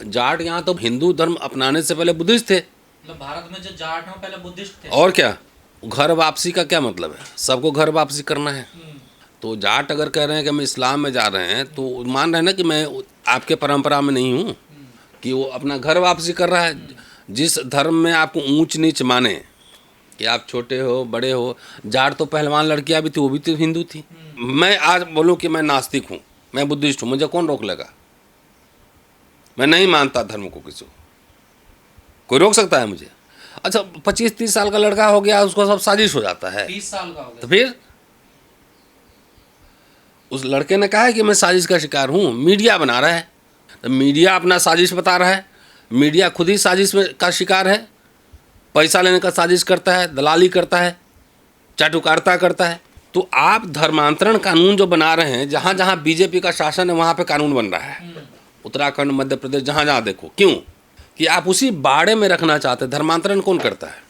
जाट यहाँ तो हिंदू धर्म अपनाने से पहले बुद्धिस्ट थे। मतलब भारत में जो जाट हैं वो पहले बुद्धिस्ट थे। और क्या, घर वापसी का क्या मतलब है? सबको घर वापसी करना है। तो जाट अगर कह रहे हैं कि हम इस्लाम में जा रहे हैं तो मान रहे हैं ना कि मैं आपके परंपरा में नहीं हूँ, कि वो अपना घर वापसी कर रहा है। जिस धर्म में आपको ऊंच नीच माने कि आप छोटे हो बड़े हो, जाट तो पहलवान लड़कियां भी थी, वो भी तो हिंदू थी। मैं आज बोलूँ कि मैं नास्तिक हूँ, मैं बुद्धिस्ट हूँ, मुझे कौन रोक लेगा? मैं नहीं मानता धर्म को, किसी को कोई रोक सकता है मुझे? अच्छा, 25-30 साल का लड़का हो गया, उसको सब साजिश हो जाता है। 30 साल का हो गया तो फिर उस लड़के ने कहा है कि मैं साजिश का शिकार हूँ, मीडिया बना रहा है। तो मीडिया अपना साजिश बता रहा है, मीडिया खुद ही साजिश का शिकार है, पैसा लेने का साजिश करता है, दलाली करता है, चाटुकारिता करता है। तो आप धर्मांतरण कानून जो बना रहे हैं, जहाँ जहाँ बीजेपी का शासन है वहाँ पे कानून बन रहा है, उत्तराखंड, मध्य प्रदेश, जहाँ जहाँ देखो। क्यों? कि आप उसी बाड़े में रखना चाहते हैं। धर्मांतरण कौन करता है?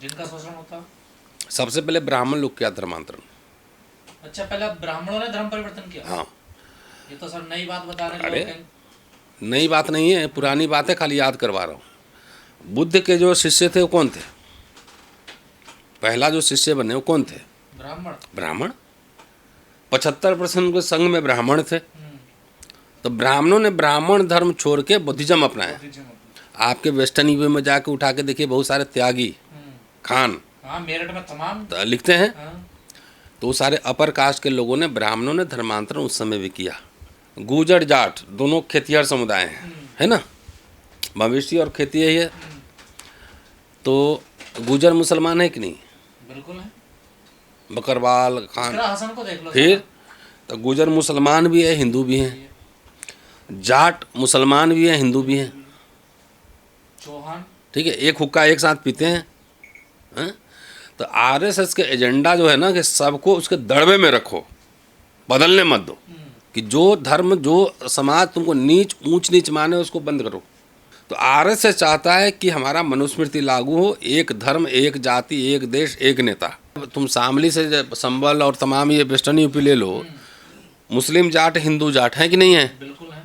जिनका शोषण होता है। सबसे पहले ब्राह्मण लोग किया धर्मांतरण। अच्छा, पहले ब्राह्मणों ने धर्म परिवर्तन किया? हाँ। ये तो सर नई बात बता रहे हैं अरे लोग। नई बात नहीं है, पुरानी बात है, खाली याद करवा रहा हूँ। बुद्ध के जो शिष्य थे वो कौन थे? पहला जो शिष्य बने वो कौन थे? ब्राह्मण। ब्राह्मण। 75% के संघ में ब्राह्मण थे। तो ब्राह्मणों ने ब्राह्मण धर्म छोड़ के बुद्धिज्म अपनाया। आपके वेस्टर्न यूपी में जाके उठा के देखिए, बहुत सारे त्यागी खान, हाँ, मेरठ में तमाम लिखते हैं। हाँ। तो सारे अपर कास्ट के लोगों ने, ब्राह्मणों ने धर्मांतरण उस समय भी किया। गुजर जाट दोनों खेतिहर समुदाय हैं, है ना, मवेशी और खेती यही है। तो गुजर मुसलमान है कि नहीं? बिल्कुल है। बकरवाल खान। इकरा हसन को देख लो। फिर तो गुजर मुसलमान भी है, हिंदू भी हैं। जाट मुसलमान भी हैं, हिंदू भी हैं। चौहान। ठीक है, एक हुक्का एक साथ पीते हैं, हैं? तो आरएसएस के एजेंडा जो है ना, कि सबको उसके दड़बे में रखो, बदलने मत दो। कि जो धर्म, जो समाज तुमको नीच ऊंच नीच माने, उसको बंद करो। तो आरएसएस चाहता है कि हमारा मनुस्मृति लागू हो, एक धर्म, एक जाति, एक देश, एक नेता। तुम शामली से संबल और तमाम ये वेस्टर्न यूपी ले लो, मुस्लिम जाट हिंदू जाट हैं कि नहीं है? बिल्कुल है।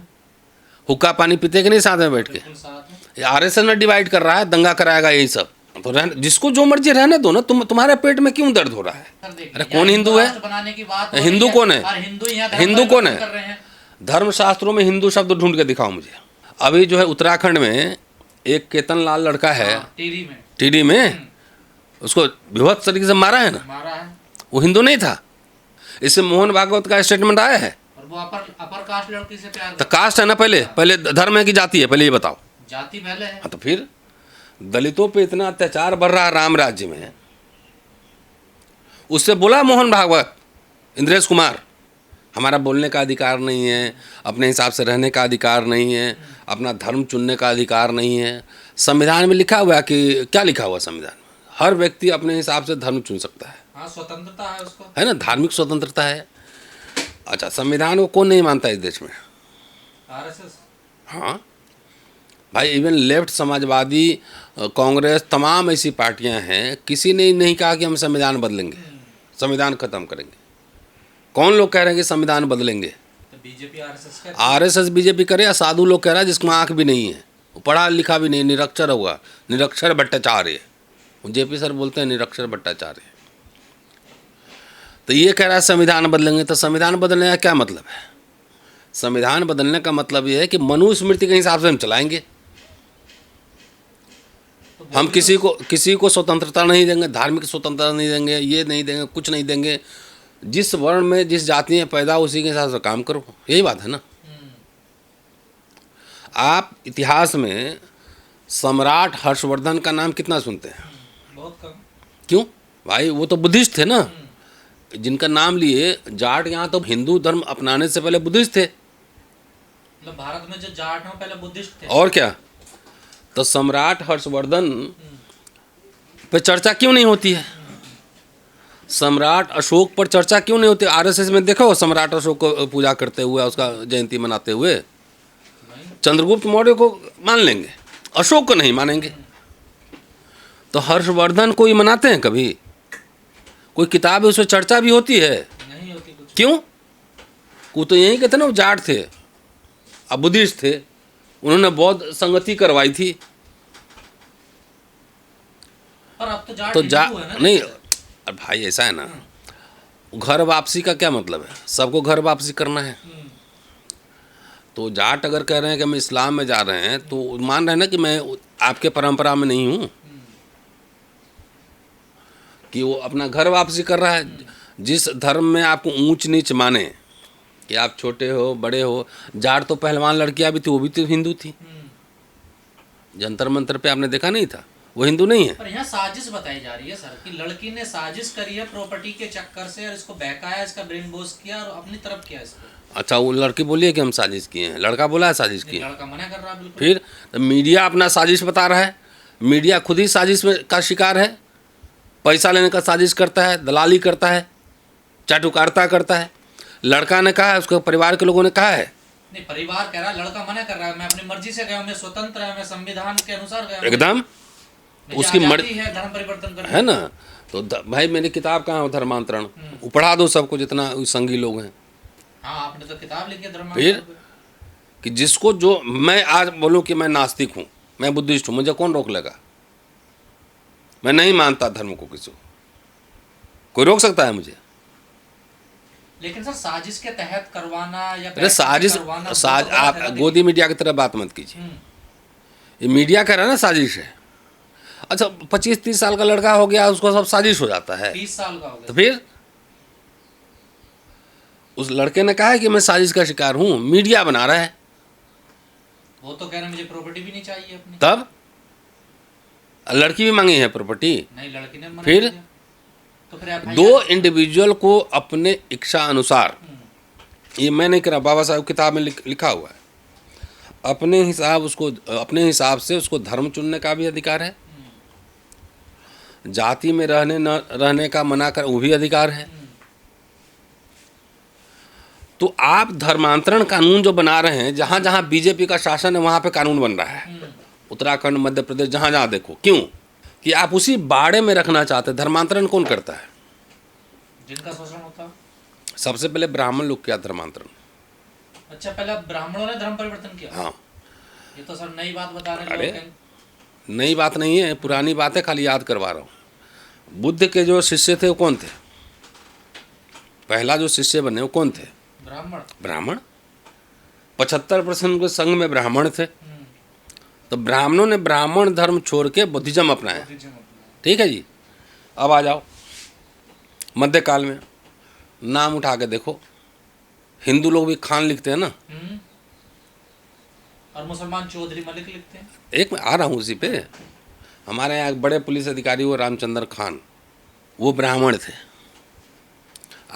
हुक्का पानी पीते कि नहीं साथ में बैठ के? बिल्कुल साथ में। ये आरएसएस में डिवाइड कर रहा है, दंगा कराएगा, यही सब। तो रहने, जिसको जो मर्जी रहने दो ना। तुम्हारे पेट में क्यों दर्द हो रहा है? अरे कौन हिंदू है? बनाने की बात हिंदू कौन है? हिंदू कौन है? कर रहे हैं। धर्मशास्त्रों में हिंदू शब्द ढूंढ के दिखाओ मुझे। अभी जो है उत्तराखंड में एक केतन लाल लड़का है, टीडी में उसको विभत्स तरीके से मारा है ना, मारा है। वो हिंदू नहीं था। इससे मोहन भागवत का स्टेटमेंट आया है। और वो अपर कास्ट लड़की से प्यार तो कास्ट है ना, पहले धर्म है कि जाति है? पहले ये बताओ। जाति पहले है। हाँ, तो फिर दलितों पे इतना अत्याचार बढ़ रहा है राम राज्य में। उससे बोला मोहन भागवत, इंद्रेश कुमार, हमारा बोलने का अधिकार नहीं है, अपने हिसाब से रहने का अधिकार नहीं है, अपना धर्म चुनने का अधिकार नहीं है। संविधान में लिखा हुआ है कि क्या लिखा हुआ संविधान में? हर व्यक्ति अपने हिसाब से धर्म चुन सकता है। हाँ, स्वतंत्रता है उसको, है ना, धार्मिक स्वतंत्रता है। अच्छा, संविधान को कौन नहीं मानता इस देश में? आरएसएस। हाँ भाई, इवन लेफ्ट, समाजवादी, कांग्रेस, तमाम ऐसी पार्टियां हैं, किसी ने नहीं कहा कि हम संविधान बदलेंगे, संविधान खत्म करेंगे। कौन लोग कह रहे हैं कि संविधान बदलेंगे? तो बीजेपी आरएसएस आरएसएस बीजेपी करे, या साधु लोग कह रहा है जिसको आँख भी नहीं है, वो पढ़ा लिखा भी नहीं, निरक्षर हुआ, निरक्षर भट्टाचार्य। जेपी सर बोलते हैं निरक्षर भट्टाचार्य। तो ये कह रहा है संविधान बदलेंगे। तो संविधान बदलने का क्या मतलब है? संविधान बदलने का मतलब ये है कि मनुस्मृति के हिसाब से हम चलाएंगे। हम किसी को स्वतंत्रता नहीं देंगे, धार्मिक स्वतंत्रता नहीं देंगे, ये नहीं देंगे, कुछ नहीं देंगे। जिस वर्ण में, जिस जाति में पैदा, उसी के हिसाब से काम करो। यही बात है ना। आप इतिहास में सम्राट हर्षवर्धन का नाम कितना सुनते हैं? बहुत कम। क्यों भाई? वो तो बुद्धिस्ट थे ना, जिनका नाम लिए। जाट यहाँ तो हिंदू धर्म अपनाने से पहले बुद्धिस्ट थे। मतलब भारत में जो जाट हैं पहले बुद्धिस्ट थे। और क्या? तो सम्राट हर्षवर्धन पे चर्चा क्यों नहीं होती है? सम्राट अशोक पर चर्चा क्यों नहीं होती? आरएसएस में देखो सम्राट अशोक को पूजा करते हुए, उसका जयंती मनाते हुए। चंद्रगुप्त मौर्य को मान लेंगे, अशोक को नहीं मानेंगे। तो हर्षवर्धन को ही मनाते हैं कभी? कोई किताब है उसमें चर्चा भी होती है? नहीं होती कुछ। क्यों? वो तो यही कहते ना, वो जाट थे, अब बुद्धिस्ट थे। उन्होंने बौद्ध संगति करवाई थी। पर अब तो जाट तो जा हिंदू है ना। नहीं, अब भाई ऐसा है ना, घर वापसी का क्या मतलब है? सबको घर वापसी करना है। तो जाट अगर कह रहे हैं कि हम इस्लाम में जा रहे हैं, तो मान रहे हैं ना कि मैं आपके परंपरा में नहीं हूँ, कि वो अपना घर वापसी कर रहा है। जिस धर्म में आपको ऊंच नीच माने, कि आप छोटे हो बड़े हो, जाट तो पहलवान लड़कियां भी थी, वो भी तो हिंदू थी। जंतर मंतर पे आपने देखा नहीं था? वो हिंदू नहीं है। पर यहाँ साजिश बताई जा रही है सर कि लड़की ने साजिश करी है प्रॉपर्टी के चक्कर से, और इसको बहकाया, इसका ब्रेन वॉश किया और अपनी तरफ किया इसको। अच्छा, वो लड़की बोली है कि हम साजिश किए हैं, लड़का बोला है साजिश किए हैं। लड़का मना कर रहा है बिल्कुल। फिर तो मीडिया अपना साजिश बता रहा है। मीडिया खुद ही साजिश में का शिकार है। पैसा लेने का साजिश करता है, दलाली करता है, चाटुकारिता करता है। लड़का ने कहा है, उसके परिवार के लोगों ने कहा है। नहीं, परिवार कह रहा है, लड़का मना कर रहा है, मैं अपनी मर्जी से गया हूँ, मैं स्वतंत्र है, मैं संविधान के अनुसार गया हूँ, एकदम मुझे उसकी आज़ादी है धर्म परिवर्तन करने है ना। तो भाई मेरी किताब कहाँ है धर्मांतरण, वो पढ़ा दो सबको, जितना संगी लोग हैं। हाँ, आपने तो किताब लिखी है धर्म। फिर कि जिसको जो, मैं आज बोलूँ कि मैं नास्तिक हूँ, मैं बुद्धिस्ट हूँ, मुझे कौन रोक लेगा? मैं नहीं मानता धर्म को, किसी को कोई रोक सकता है मुझे? लेकिन सर साजिश के तहत करवाना या अरे साजिश, करवाना, वो साज तो गलत आप है ना। गोदी मीडिया की तरह बात मत कीजिए। ये मीडिया कह रहा है ना साजिश है। अच्छा, 25-30 साल का लड़का हो गया, उसको सब साजिश हो जाता है। 30 साल का हो तो गया। फिर उस लड़के ने कहा है कि मैं साजिश का शिकार हूँ, मीडिया बना रहा है। वो तो कह रहे हैं मुझे प्रॉपर्टी भी नहीं चाहिए अपनी। तब लड़की भी मांगी है प्रॉपर्टी। नहीं, लड़की ने मना फिर कर दिया। तो फिर FIR दो इंडिविजुअल को अपने इच्छा अनुसार, ये मैं नहीं कह रहा, बाबा साहब किताब में लिखा हुआ है, अपने हिसाब से उसको धर्म चुनने का भी अधिकार है। जाति में रहने न रहने का मना कर, वो भी अधिकार है। तो आप धर्मांतरण कानून जो बना रहे हैं, जहाँ जहाँ बीजेपी का शासन है वहाँ पे कानून बन रहा है। उत्तराखंड, मध्य प्रदेश, जहाँ जहाँ देखो। क्यों? कि आप उसी बाड़े में रखना चाहते हैं। धर्मांतरण कौन करता है? जिनका शोषण होता है। सबसे पहले ब्राह्मण लोग किया धर्मांतरण। अच्छा, पहले ब्राह्मणों ने धर्म परिवर्तन किया। हाँ, ये तो सर नई बात बता रहे हैं अरे लोग हैं। नई बात नहीं है, पुरानी बात है, खाली याद करवा रहा हूँ। बुद्ध के जो शिष्य थे वो कौन थे? पहला जो शिष्य बने वो कौन थे? ब्राह्मण। 75% के संघ में ब्राह्मण थे। तो ब्राह्मणों ने ब्राह्मण धर्म छोड़ के बुद्धिज्म अपनाया। ठीक है जी। अब आ जाओ मध्यकाल में, नाम उठा के देखो, हिंदू लोग भी खान लिखते हैं ना, और मुसलमान चौधरी मलिक लिखते हैं। एक मैं आ रहा हूँ उसी पे। हमारे यहाँ एक बड़े पुलिस अधिकारी वो रामचंद्र खान, वो ब्राह्मण थे।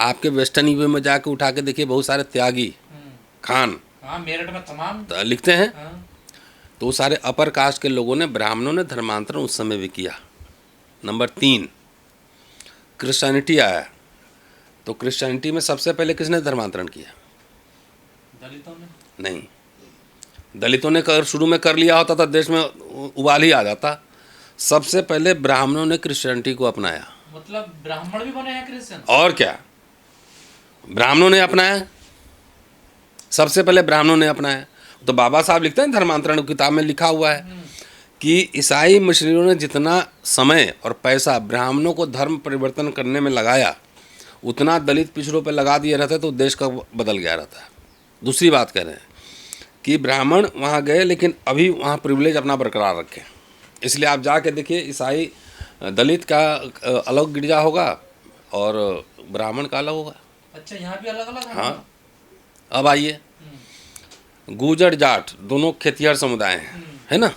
आपके वेस्टर्न यूपी में जाके उठा के देखिए, बहुत सारे त्यागी खान, हाँ, मेरठ में तमाम लिखते हैं। हाँ। तो सारे अपर कास्ट के लोगों ने, ब्राह्मणों ने धर्मांतरण उस समय भी किया। नंबर 3, क्रिश्चियनिटी आया। तो क्रिश्चियनिटी में सबसे पहले किसने धर्मांतरण किया? दलितों ने। नहीं, दलितों ने कर शुरू में कर लिया होता तो देश में उबाल ही आ जाता। सबसे पहले ब्राह्मणों ने क्रिश्चियनिटी को अपनाया। मतलब ब्राह्मण भी बने हैं क्रिश्चियन? और क्या, ब्राह्मणों ने अपनाया, सबसे पहले ब्राह्मणों ने अपनाया। तो बाबा साहब लिखते हैं धर्मांतरण की किताब में लिखा हुआ है कि ईसाई मिशनरियों ने जितना समय और पैसा ब्राह्मणों को धर्म परिवर्तन करने में लगाया, उतना दलित पिछड़ों पर लगा दिए रहते तो देश का बदल गया रहता। दूसरी बात कह रहे हैं कि ब्राह्मण वहाँ गए, लेकिन अभी वहाँ प्रिविलेज अपना बरकरार रखे। इसलिए आप जाके देखिए, ईसाई दलित का अलग गिरजा होगा और ब्राह्मण का अलग होगा। अच्छा, यहाँ भी अलग अलग है। हाँ। अब आइए, गुजर जाट दोनों खेतिहर समुदाय हैं, है ना,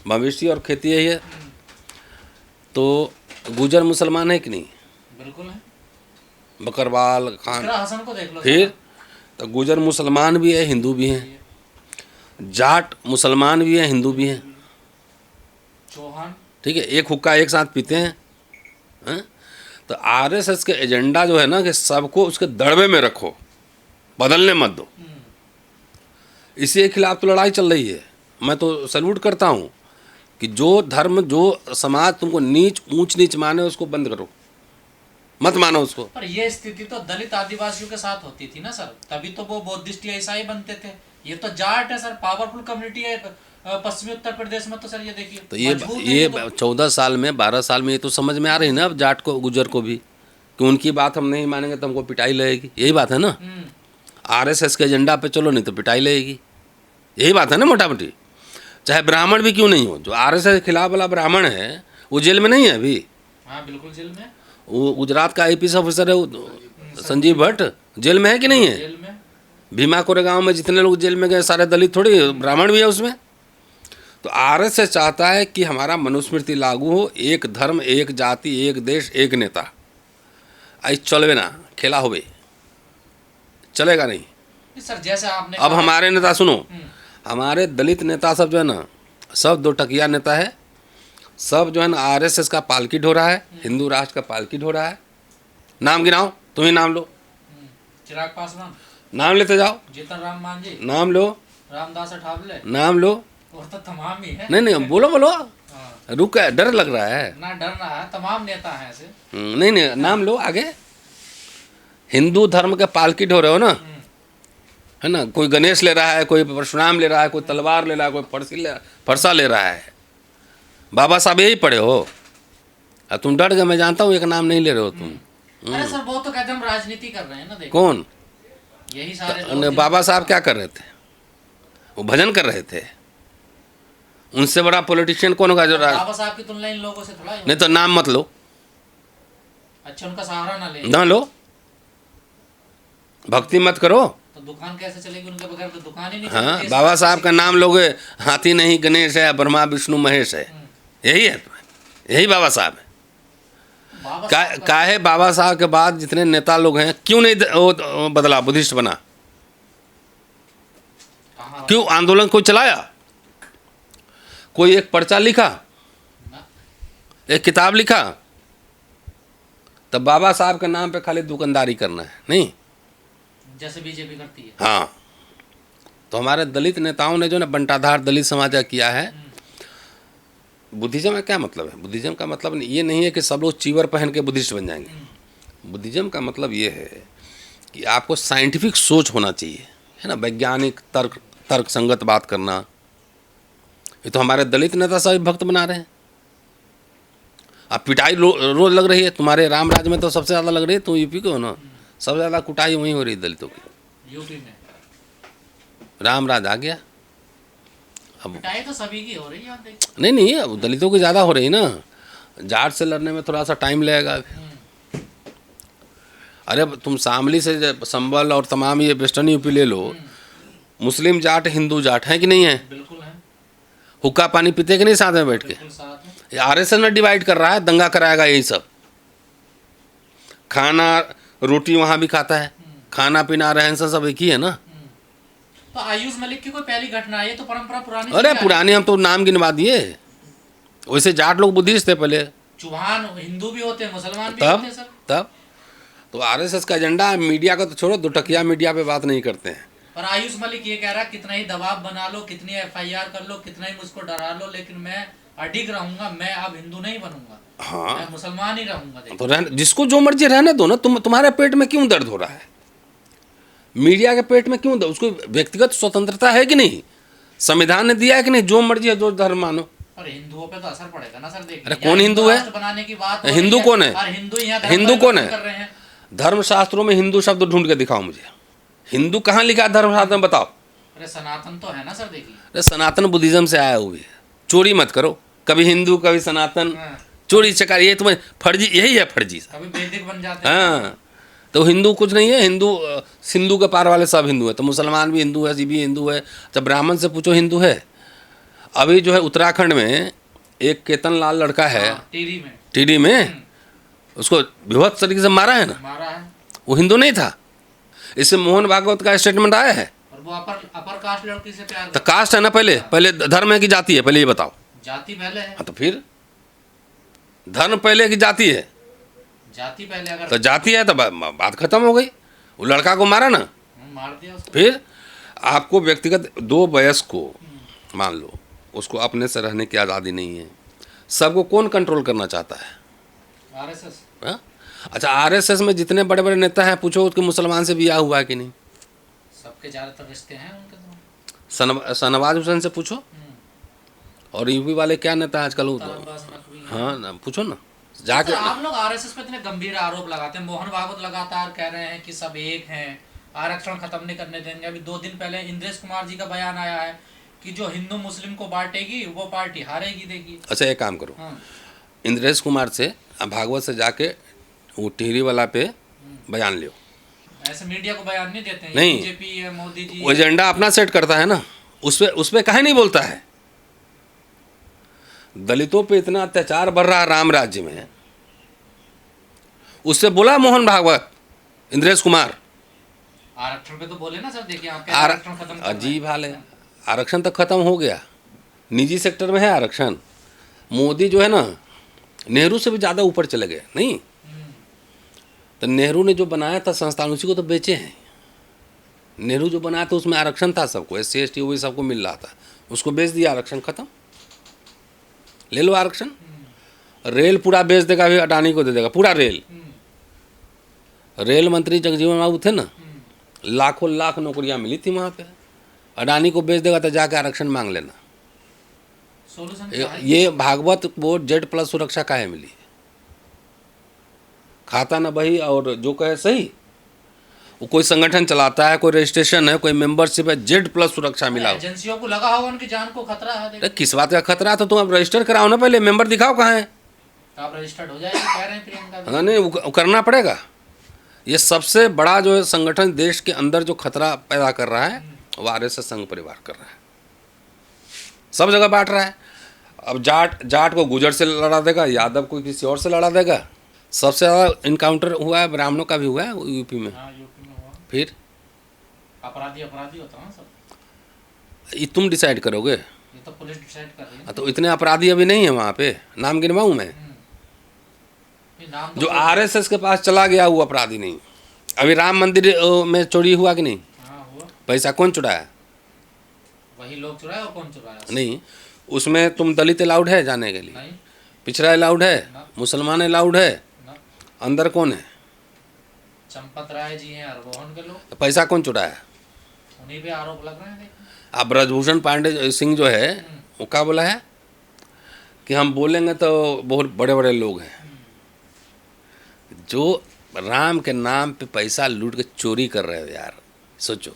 मवेशी और खेती यही है। तो गुजर मुसलमान है कि नहीं? बिल्कुल है। बकरवाल खान। हसन को देख लो। फिर तो गुजर मुसलमान भी है, हिंदू भी हैं। जाट मुसलमान भी हैं, हिंदू भी हैं। चौहान, ठीक है, एक हुक्का एक साथ पीते हैं। तो आरएसएस के एजेंडा जो है ना, कि सबको उसके दड़बे में रखो, बदलने मत दो। इसी के खिलाफ तो लड़ाई चल रही है। मैं तो सैल्यूट करता हूँ कि जो धर्म, जो समाज तुमको ऊंच नीच माने, उसको बंद करो, मत मानो उसको। पर ये स्थिति तो दलित आदिवासियों के साथ होती थी ना सर, तभी तो वो बौद्धिस्ट या ईसाई बनते थे। ये तो जाट है सर, पावरफुल कम्युनिटी है पश्चिमी उत्तर प्रदेश में, तो सर ये देखिए तो ये मजबूत है ये तो। 14 साल में 12 साल में ये तो समझ में आ रही है ना अब जाट को गुजर को भी कि उनकी बात हम नहीं मानेंगे तो हमको पिटाई लगेगी, यही बात है ना। आरएसएस के एजेंडा पे चलो नहीं तो पिटाई लगेगी, यही बात है ना मोटा मोटी। चाहे ब्राह्मण भी क्यों नहीं हो, जो आरएसएस के खिलाफ वाला ब्राह्मण है वो जेल में नहीं है अभी। हाँ बिल्कुल जेल में। वो गुजरात का आईपीएस ऑफिसर है वो संजीव भट्ट, जेल में है कि नहीं है। जेल में। भीमा कोरेगांव में जितने लोग जेल में गए सारे दलित थोड़ी, ब्राह्मण भी है उसमें। तो आरएसएस चाहता है कि हमारा मनुस्मृति लागू हो, एक धर्म एक जाति एक देश एक नेता। आई चलवे ना खेला होवे, चलेगा नहीं। सर जैसे आपने अब हमारे नेता सुनो, हमारे दलित नेता सब जो है ना, सब दो टकिया नेता है, सब जो है ना आरएसएस का पालकी ढो रहा है, हिंदू राष्ट्र का पालकी ढो रहा है। नाम गिनाओ, तुम ही नाम लो, चिराग पासवान, नाम लेते जाओ, जीतन राम मांझी, नाम लो, रामदास अठावले, नाम लो। वो तो तमाम ही है। नहीं बोलो बोलो, हाँ। रुक डर लग रहा है। ना डर रहा है, तमाम नेता हैं ऐसे। नहीं नाम लो आगे। हिंदू धर्म के पालकी ढो रहे हो ना, है ना। कोई गणेश ले रहा है, कोई परशुराम ले रहा है, कोई तलवार ले रहा है, कोई फरसा ले रहा है। बाबा साहब यही पढ़े हो, अब तुम डर गए, मैं जानता हूँ एक नाम नहीं ले रहे हो तुम। अरे सर वो तो कहते हैं हम राजनीति कर रहे हैं ना, देखो कौन? यही सारे बाबा साहब क्या कर रहे थे? वो भजन कर रहे थे। उनसे बड़ा पॉलिटिशियन कौन होगा जो बाबा साहब की तुलना इन लोगों से थोड़ा ही नहीं तो नाम मत लो, अच्छा उनका सहारा ना ले, ना लो, भक्ति मत करो। तो दुकान कैसे चलेगी उनके बगैर? तो दुकान ही नहीं हाँ, चलती। बाबा साहब का नाम लोगे, हाथी नहीं गणेश है, ब्रह्मा विष्णु महेश है, यही है, यही बाबा साहब है। बाबा साहब का- काहे बाबा साहब के बाद जितने नेता लोग हैं क्यों नहीं वो बदला, बुद्धिस्ट बना? कहाँ? क्यों आंदोलन कोई चलाया? कोई एक पर्चा लिखा, ना। एक किताब लिखा? तब बाबा साहब के नाम पे खाली दुकानदारी करना है नहीं। जैसे बीजेपी करती है। हाँ, तो हमारे दलित नेताओं ने जो ना बंटाधार दलित समाज का किया है। बुद्धिज्म का क्या मतलब है? बुद्धिज्म का मतलब ये नहीं है कि सब लोग चीवर पहन के बुद्धिस्ट बन जाएंगे। बुद्धिज्म का मतलब ये है कि आपको साइंटिफिक सोच होना चाहिए, है ना, वैज्ञानिक तर्क संगत बात करना। ये तो हमारे दलित नेता सभी भक्त बना रहे हैं। अब पिटाई रोज लग रही है, तुम्हारे राम राज्य में तो सबसे ज़्यादा लग रही है, तुम यूपी के हो ना, सबसे ज़्यादा कुटाई वहीं हो रही है दलितों की। यूपी में राम राज आ गया अब। पिटाई तो सभी की हो रही है, आप देखिए। नहीं अब दलितों की ज़्यादा हो रही ना, जाट से लड़ने में थोड़ा सा टाइम लगेगा। अरे अब तुम शामली से संबल और तमाम ये वेस्टर्न यूपी ले लो, मुस्लिम जाट हिंदू जाट हैं कि नहीं है? बिल्कुल है, हुक्का पानी पीते कि नहीं साथ में बैठ के? बिल्कुल साथ में। ये आरएसएस में डिवाइड कर रहा है, दंगा कराएगा यही सब। खाना रोटी वहाँ भी खाता है, खाना पीना रहन सहन सब एक ही है ना। तो आयुष मलिक की कोई पहली घटना है? ये तो परंपरा पुरानी अरे चली आ पुराने हम तो नाम गिनवा दिए। वैसे जाट लोग बुद्धिस्ट थे पहले, रही है। चौहान हिंदू भी होते हैं, मुसलमान भी होते हैं सर। तब तो आरएसएस का एजेंडा है। मीडिया का तो छोड़ो, दो टकिया मीडिया पे बात नहीं करते हैं। और आयुष मलिक ये कह रहा है कितना ही दबाव बना लो, कितनी एफआईआर कर लो, कितना ही मुझको डरा लो, लेकिन मैं अडिग रहूंगा, मैं अब हिंदू नहीं बनूंगा, हाँ, मैं मुसलमान ही रहूंगा। देखिए तो रहने, जिसको जो मर्जी रहने दो ना। तुम्हारे पेट में क्यों दर्द हो रहा है? मीडिया के पेट में क्यों दर्द? उसको व्यक्तिगत स्वतंत्रता है कि नहीं? संविधान ने दिया है कि नहीं? जो मर्जी है, जो धर्म मानो। और हिंदुओं पे तो असर पड़ेगा ना सर। देखिए अरे कौन हिंदू है? बनाने की बात हिंदू कौन है? और हिंदू यहाँ हिंदू कौन है? कर रहे हैं। धर्मशास्त्रों में हिंदू शब्द ढूंढ के दिखाओ मुझे। हिंदू कहाँ लिखा है धर्मशास्त्र में, बताओ। अरे सनातन तो है ना सर, देखिए। अरे सनातन बुद्धिज्म से आया हुआ है, चोरी मत करो। कभी हिंदू कभी सनातन, हाँ, चोरी चकारी, ये तुम्हें फर्जी, यही है फर्जी। कभी वैदिक बन जाते हैं। हाँ, तो हिंदू कुछ नहीं है। हिंदू सिंधु के पार वाले सब हिंदू है, तो मुसलमान भी हिंदू है, सिख भी हिंदू है। जब ब्राह्मण से पूछो हिंदू है। अभी जो है उत्तराखंड में एक केतन लाल लड़का है, हाँ, टीडी में उसको विभत्स तरीके से मारा है ना, मारा है। वो हिंदू नहीं था। इससे मोहन भागवत का स्टेटमेंट आया है। और वो अपर कास्ट लड़की से प्यार तो कास्ट है ना, पहले धर्म है कि जाति है? पहले ये बताओ। जाति पहले है। हाँ, तो फिर धर्म पहले की जाति है? जाति पहले अगर तो जाति है तो बात खत्म हो गई। वो लड़का को मारा ना, मार दिया उसको। फिर आपको व्यक्तिगत दो वयस्क को मान लो, उसको अपने से रहने की आज़ादी नहीं है। सबको कौन कंट्रोल करना चाहता है? आरएसएस। हाँ? अच्छा, आरएसएस में जितने बड़े बड़े नेता हैं, पूछो उसके मुसलमान से ब्याह हुआ है कि नहीं? सबके ज्यादातर रिश्ते हैं उनके तो। शहनवाज हुसैन से पूछो, और यूपी वाले क्या नेता आजकल तरनबाज नकवी। हाँ ना, पूछो ना जाके। तो आप लोग आरएसएस पे इतने गंभीर आरोप लगाते हैं, मोहन भागवत लगातार कह रहे हैं कि सब एक हैं, आरक्षण खत्म नहीं करने देंगे। अभी 2 दिन पहले इंद्रेश कुमार जी का बयान आया है कि जो हिंदू मुस्लिम को बांटेगी वो पार्टी हारेगी देगी। अच्छा एक काम करो, हाँ। इंद्रेश कुमार से भागवत से जाके वो टिहरी वाला पे बयान लियो। ऐसे मीडिया को बयान नहीं देते हैं, नहीं। बीजेपी है, मोदी जी वो एजेंडा अपना सेट करता है ना, उस पे काहे नहीं बोलता है। दलितों पे इतना अत्याचार बढ़ रहा है राम राज्य में, उससे बोला मोहन भागवत, इंद्रेश कुमार। आरक्षण पे तो बोले ना सर, देखिए आप क्या आरक्षण खत्म कर रहे हैं। अजीब हाल है, आरक्षण तक खत्म हो गया, निजी सेक्टर में है आरक्षण। मोदी जो है ना, नेहरू से भी ज़्यादा ऊपर चले गए नहीं। तो नेहरू ने जो बनाया था संस्थान, उसी को तो बेचे हैं। नेहरू जो बनाया था उसमें आरक्षण था सबको, SC ST OBC सबको मिल रहा था, उसको बेच दिया, आरक्षण खत्म। ले लो आरक्षण। रेल पूरा बेच देगा, अभी अडानी को दे देगा पूरा रेल। रेल मंत्री जगजीवन बाबू थे ना, लाखों लाख नौकरियां मिली थी वहाँ पे। अडानी को बेच देगा तो जाके आरक्षण मांग लेना। सोल्यूशन क्या है? ये भागवत वो Z+ सुरक्षा काहे मिली? खाता ना बही और जो कहे सही। वो कोई संगठन चलाता है, कोई रजिस्ट्रेशन है, कोई मेंबरशिप है, Z+ सुरक्षा मिला। एजेंसियों को लगा होगा उनकी जान को खतरा है। अरे किस बात का खतरा है? तो तुम अब रजिस्टर कराओ ना, पहले मेंबर दिखाओ कहाँ है। आप रजिस्टर्ड हो जाएगी कह रहे हैं प्रियंका भी। हाँ नहीं, वो करना पड़ेगा। ये सबसे बड़ा जो है संगठन देश के अंदर जो खतरा पैदा कर रहा है, वो RSS संघ परिवार कर रहा है। सब जगह बांट रहा है। अब जाट को गुजर से लड़ा देगा, यादव को किसी और से लड़ा देगा। सबसे ज़्यादा इनकाउंटर हुआ है, ब्राह्मणों का भी हुआ है यूपी में। हाँ, यूपी में हुआ। फिर अपराधी होता है सब। ये तुम डिसाइड करोगे? ये तो पुलिस डिसाइड कर रही है। तो इतने अपराधी अभी नहीं है वहाँ पे, नाम गिनवाऊँ मैं? ये नाम तो जो RSS के पास चला गया वो अपराधी नहीं। अभी राम मंदिर में चोरी हुआ कि नहीं? हाँ हुआ। पैसा कौन चुराया? वही लोग चुराए, और कौन चुराया? नहीं, उसमें तुम दलित अलाउड है जाने के लिए? नहीं पिछड़ा अलाउड है? ना। मुसलमान अलाउड है? ना। अंदर कौन है? चंपत राय जी हैं, अरबोहन के लोग, तो पैसा कौन चुराया? उन्हीं पे आरोप लग रहे हैं। देखिए अब ब्रजभूषण पांडे सिंह जो है वो क्या बोला है कि हम बोलेंगे तो बहुत बड़े बड़े लोग हैं। जो राम के नाम पे पैसा लूट के चोरी कर रहे हो यार, सोचो।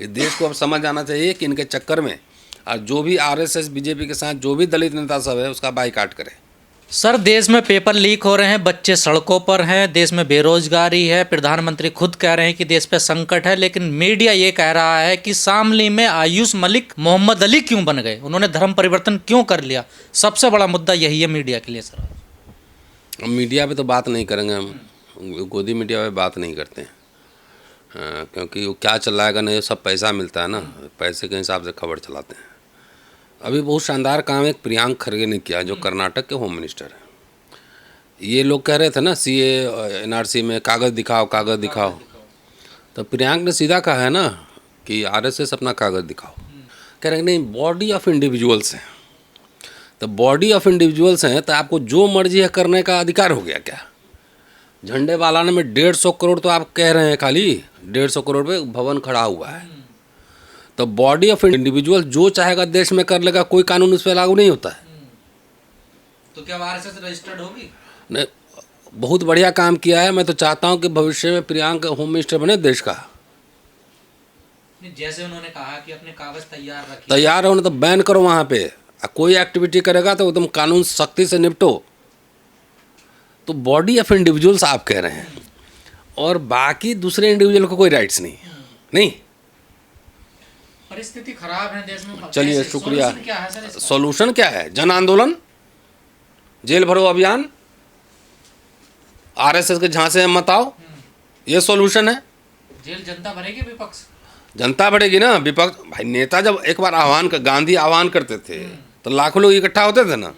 इस देश को अब समझ आना चाहिए कि इनके चक्कर में, और जो भी RSS BJP के साथ जो भी दलित नेता सब है उसका बाइकाट करे। सर, देश में पेपर लीक हो रहे हैं, बच्चे सड़कों पर हैं, देश में बेरोजगारी है, प्रधानमंत्री खुद कह रहे हैं कि देश पे संकट है, लेकिन मीडिया ये कह रहा है कि शामली में आयुष मलिक मोहम्मद अली क्यों बन गए, उन्होंने धर्म परिवर्तन क्यों कर लिया। सबसे बड़ा मुद्दा यही है मीडिया के लिए सर। मीडिया पे तो बात नहीं करेंगे हम, गोदी मीडिया पे बात नहीं करते हैं। क्योंकि वो क्या चल रहा है नहीं, सब पैसा मिलता है ना, पैसे के हिसाब से खबर चलाते हैं। अभी बहुत शानदार काम एक प्रियंक खरगे ने किया, जो कर्नाटक के होम मिनिस्टर हैं। ये लोग कह रहे थे ना CA NRC में कागज़ दिखाओ, कागज़ दिखाओ। तो प्रियंक ने सीधा कहा है ना कि RSS अपना कागज़ दिखाओ। कह रहे हैं नहीं, बॉडी ऑफ इंडिविजुअल्स हैं। तो बॉडी ऑफ इंडिविजुअल्स हैं तो आपको जो मर्जी है करने का अधिकार हो गया क्या? झंडे वालाने में 150 करोड़ तो आप कह रहे हैं, खाली 150 करोड़ पे भवन खड़ा हुआ है। तो बॉडी ऑफ इंडिविजुअल जो चाहेगा देश में कर लेगा, कोई कानून उस पर लागू नहीं होता है। तो क्या RSS रजिस्टर्ड होगी? नहीं, बहुत बढ़िया काम किया है। मैं तो चाहता हूं कि भविष्य में प्रियंक होम मिनिस्टर बने देश का। जैसे उन्होंने कहा कि अपने कागज तैयार रखिए, तैयार होने तो बैन करो वहाँ पे। कोई एक्टिविटी करेगा तो एकदम कानून सख्ती से निपटो। तो बॉडी ऑफ इंडिविजुअल्स आप कह रहे हैं, और बाकी दूसरे इंडिविजुअल को कोई राइट्स नहीं। नहीं, परिस्थिति खराब है देश में। चलिए शुक्रिया। सॉल्यूशन क्या है सर इसका? सॉल्यूशन क्या है? जन आंदोलन, जेल भरो अभियान, RSS के झांसे में मत आओ, ये सॉल्यूशन है। जेल जनता भरेगी, विपक्ष जनता बढ़ेगी ना। विपक्ष भाई, नेता जब एक बार गांधी आह्वान करते थे तो लाखों लोग इकट्ठा होते थे ना।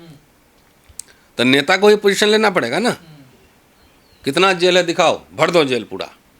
तो नेता को ही पोजीशन लेना पड़ेगा ना। कितना जेल है दिखाओ, भर दो जेल पूरा।